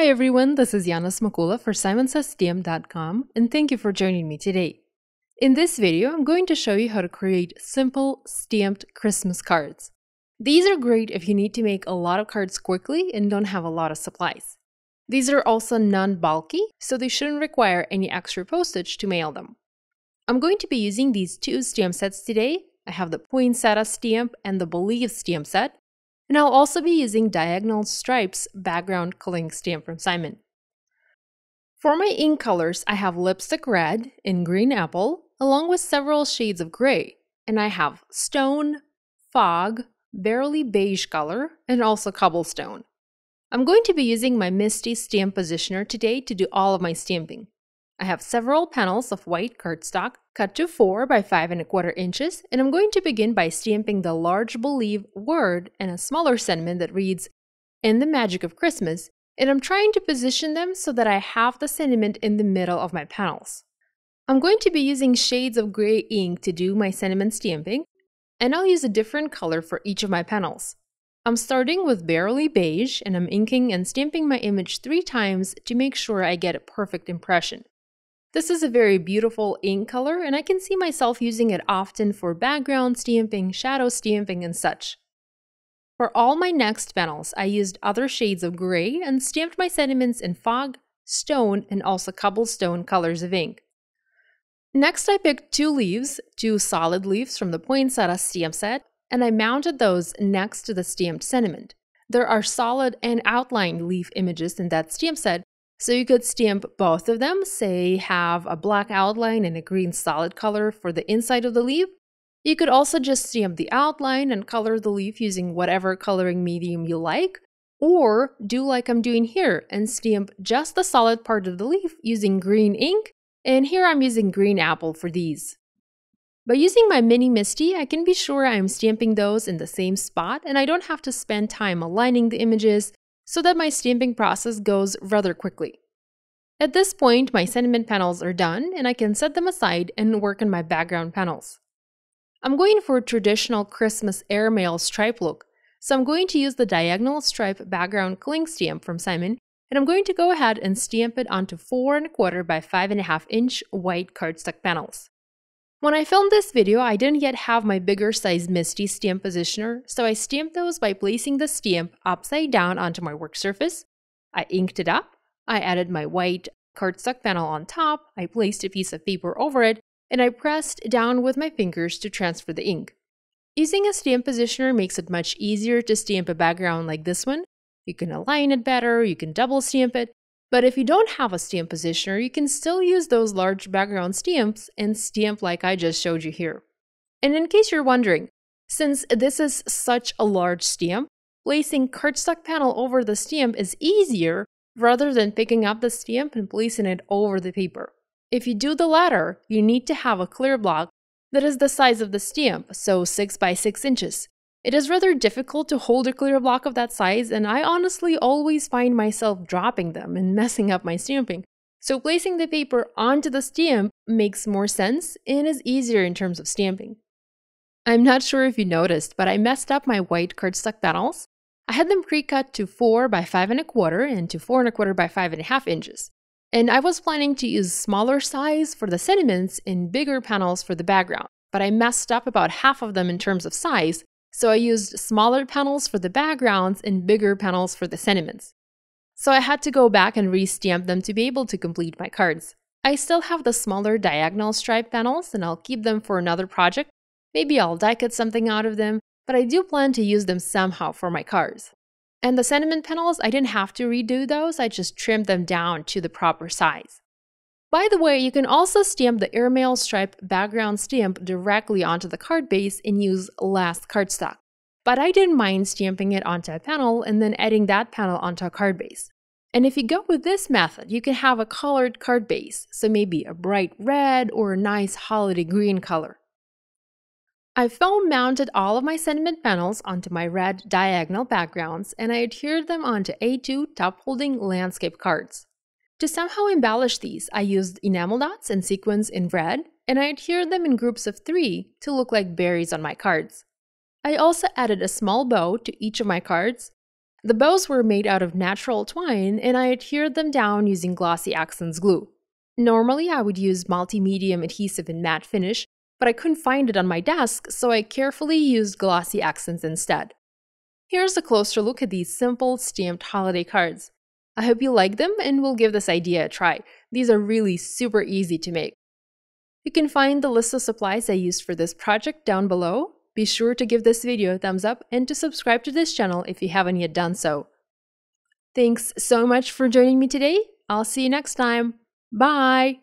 Hi everyone, this is Yana Smakula for simonsastamp.com and thank you for joining me today. In this video, I'm going to show you how to create simple stamped Christmas cards. These are great if you need to make a lot of cards quickly and don't have a lot of supplies. These are also non-bulky, so they shouldn't require any extra postage to mail them. I'm going to be using these two stamp sets today. I have the Poinsettia stamp and the Believe stamp set. And I'll also be using Diagonal Stripes background culling stamp from Simon. For my ink colors, I have Lipstick Red and Green Apple, along with several shades of gray. And I have Stone, Fog, Barely Beige color, and also Cobblestone. I'm going to be using my Misty Stamp Positioner today to do all of my stamping. I have several panels of white cardstock cut to 4 by 5 1/4 inches, and I'm going to begin by stamping the large Believe word and a smaller sentiment that reads, "In the Magic of Christmas," and I'm trying to position them so that I have the sentiment in the middle of my panels. I'm going to be using shades of gray ink to do my sentiment stamping, and I'll use a different color for each of my panels. I'm starting with Barely Beige, and I'm inking and stamping my image 3 times to make sure I get a perfect impression. This is a very beautiful ink color, and I can see myself using it often for background stamping, shadow stamping, and such. For all my next panels, I used other shades of gray and stamped my sentiments in Fog, Stone, and also Cobblestone colors of ink. Next, I picked 2 leaves, 2 solid leaves from the Poinsettia stamp set, and I mounted those next to the stamped sentiment. There are solid and outlined leaf images in that stamp set, so you could stamp both of them, say have a black outline and a green solid color for the inside of the leaf. You could also just stamp the outline and color the leaf using whatever coloring medium you like, or do like I'm doing here and stamp just the solid part of the leaf using green ink, and here I'm using Green Apple for these. By using my Mini Misty, I can be sure I'm stamping those in the same spot and I don't have to spend time aligning the images, so that my stamping process goes rather quickly. At this point, my sentiment panels are done and I can set them aside and work on my background panels. I'm going for a traditional Christmas airmail stripe look, so I'm going to use the Diagonal Stripe background culling stamp from Simon, and I'm going to go ahead and stamp it onto 4 1/4 by 5 1/2 inch white cardstock panels. When I filmed this video, I didn't yet have my bigger size Misty stamp positioner, so I stamped those by placing the stamp upside down onto my work surface. I inked it up, I added my white cardstock panel on top, I placed a piece of paper over it, and I pressed down with my fingers to transfer the ink. Using a stamp positioner makes it much easier to stamp a background like this one. You can align it better, you can double stamp it, but if you don't have a stamp positioner, you can still use those large background stamps and stamp like I just showed you here. And in case you're wondering, since this is such a large stamp, placing cardstock panel over the stamp is easier rather than picking up the stamp and placing it over the paper. If you do the latter, you need to have a clear block that is the size of the stamp, so 6 by 6 inches. It is rather difficult to hold a clear block of that size, and I honestly always find myself dropping them and messing up my stamping. So placing the paper onto the stamp makes more sense and is easier in terms of stamping. I'm not sure if you noticed, but I messed up my white cardstock panels. I had them pre-cut to 4 by 5 1/4 and to 4 1/4 by 5 1/2 inches. And I was planning to use smaller size for the sentiments and bigger panels for the background, but I messed up about half of them in terms of size, so I used smaller panels for the backgrounds and bigger panels for the sentiments. So I had to go back and re-stamp them to be able to complete my cards. I still have the smaller diagonal stripe panels and I'll keep them for another project. Maybe I'll die cut something out of them, but I do plan to use them somehow for my cards. And the sentiment panels, I didn't have to redo those, I just trimmed them down to the proper size. By the way, you can also stamp the airmail stripe background stamp directly onto the card base and use last cardstock. But I didn't mind stamping it onto a panel and then adding that panel onto a card base. And if you go with this method, you can have a colored card base, so maybe a bright red or a nice holiday green color. I foam mounted all of my sentiment panels onto my red diagonal backgrounds and I adhered them onto A2 top-holding landscape cards. To somehow embellish these, I used enamel dots and sequins in red, and I adhered them in groups of 3 to look like berries on my cards. I also added a small bow to each of my cards. The bows were made out of natural twine, and I adhered them down using Glossy Accents glue. Normally, I would use multi-medium adhesive and matte finish, but I couldn't find it on my desk, so I carefully used Glossy Accents instead. Here's a closer look at these simple stamped holiday cards. I hope you like them and will give this idea a try. These are really super easy to make. You can find the list of supplies I used for this project down below. Be sure to give this video a thumbs up and to subscribe to this channel if you haven't yet done so. Thanks so much for joining me today. I'll see you next time. Bye!